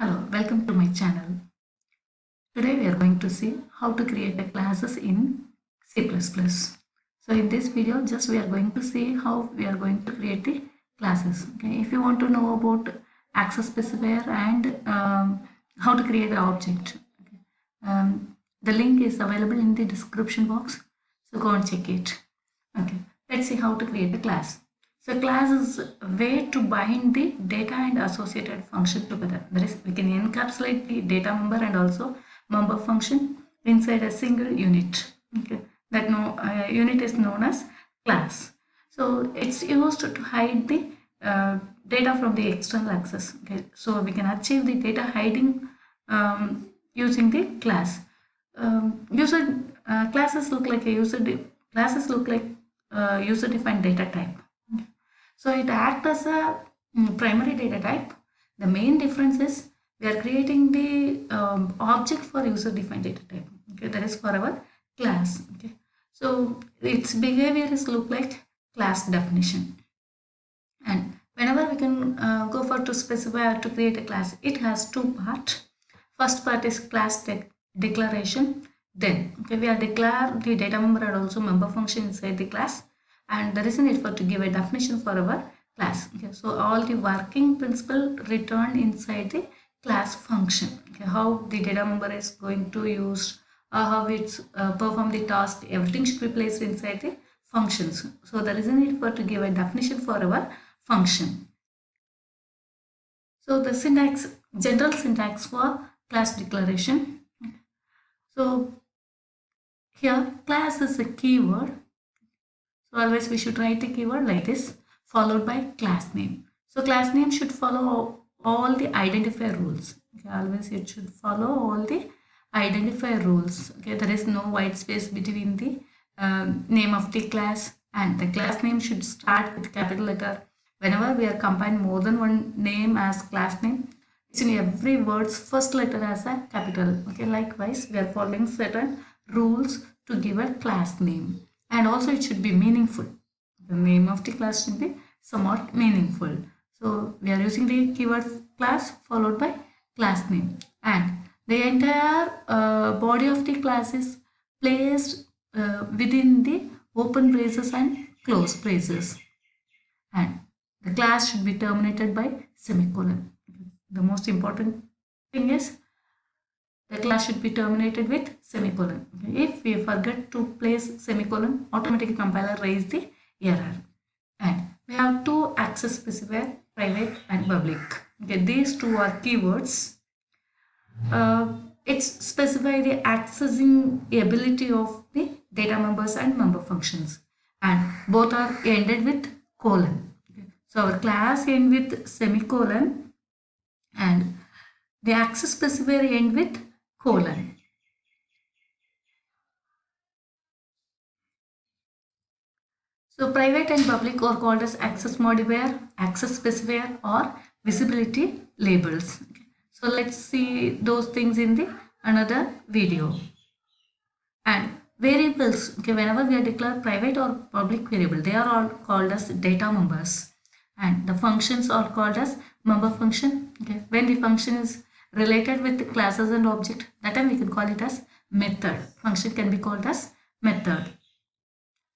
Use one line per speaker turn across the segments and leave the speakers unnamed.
Hello, welcome to my channel. Today we are going to see how to create a classes in C++. So in this video just we are going to see how we are going to create the classes. Okay, if you want to know about access specifier and how to create an object, okay, the link is available in the description box. So go and check it. Okay, let's see how to create a class. So class is a way to bind the data and associated function together. That is, we can encapsulate the data member and also member function inside a single unit. Okay, that unit is known as class. So it's used to hide the data from the external access. Okay, so we can achieve the data hiding using the class. Classes look like a user-defined data type. So it acts as a primary data type. The main difference is we are creating the object for user-defined data type. Okay, that is for our class. Okay, so its behavior is look like class definition. And whenever we can go for to specify or to create a class, it has two parts. First part is class declaration. Then we are declare the data member and also member function inside the class, and there is a need for to give a definition for our class. Okay, so all the working principle returned inside the class function. Okay, how the data member is going to use, how it's perform the task, everything should be placed inside the functions. So there is a need for to give a definition for our function. So the general syntax for class declaration. So here class is a keyword. So always we should write the keyword like this, followed by class name. So class name should follow all the identifier rules. Okay, always it should follow all the identifier rules. Okay, there is no white space between the name of the class, and the class name should start with capital letter. Whenever we are combining more than one name as class name, it's in every word's first letter as a capital. Okay, likewise we are following certain rules to give a class name, and also it should be meaningful. The name of the class should be somewhat meaningful. So we are using the keyword class followed by class name, and the entire body of the class is placed within the open braces and close braces, and the class should be terminated by semicolon. The most important thing is the class should be terminated with semicolon. Okay. If we forget to place semicolon, automatically compiler raise the error. And we have two access specifier, private and public. Okay, these two are keywords. It's specify the accessing ability of the data members and member functions, and both are ended with colon. Okay. So our class end with semicolon and the access specifier end with colon. So private and public are called as access modifier, access specifier, or visibility labels. Okay. So let's see those things in the another video. And variables, okay, whenever we are declare private or public variable, they are all called as data members, and the functions are called as member function. Okay, when the function is related with the classes and object, that time we can call it as method. Function can be called as method.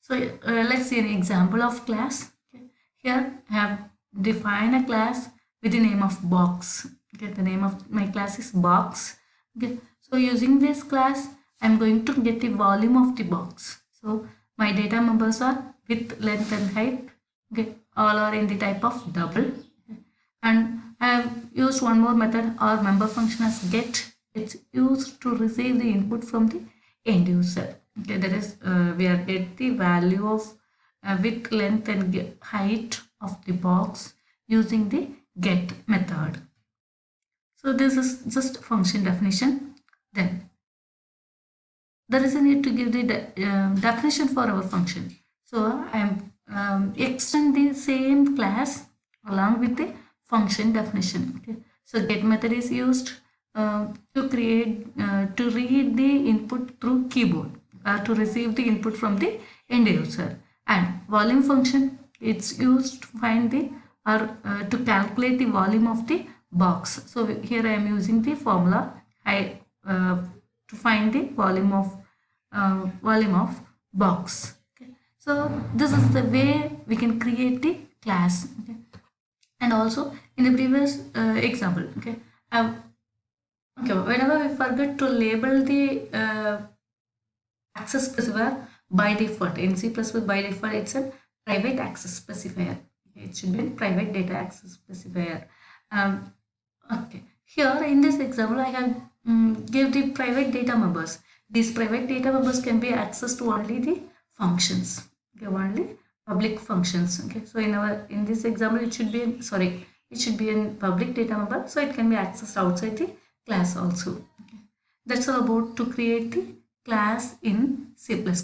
So let's see an example of class. Okay. Here I have defined a class with the name of box. Okay, the name of my class is box. Okay, so using this class I'm going to get the volume of the box. So my data members are width, length and height. Okay, all are in the type of double. Okay. And I have used one more method, or member function as get. It's used to receive the input from the end user. Okay, that is we are get the value of width, length and height of the box using the get method. So this is just function definition. Then there is a need to give the definition for our function. So I am extend the same class along with the function definition. Okay. So get method is used to create to read the input through keyboard, to receive the input from the end user, and volume function it's used to find the or to calculate the volume of the box. So here I am using the formula I to find the volume of box. Okay. So this is the way we can create the class. Okay. And also in the previous example, okay, okay, whenever we forget to label the access specifier by default in C++ by default it's a private access specifier. Okay, it should be a private data access specifier. Okay, here in this example I have give the private data members. These private data members can be accessed to only the functions. Okay, only public functions. Okay, so in this example it should be it should be a public data member, so it can be accessed outside the class also. Okay. That's all about to create the class in C++.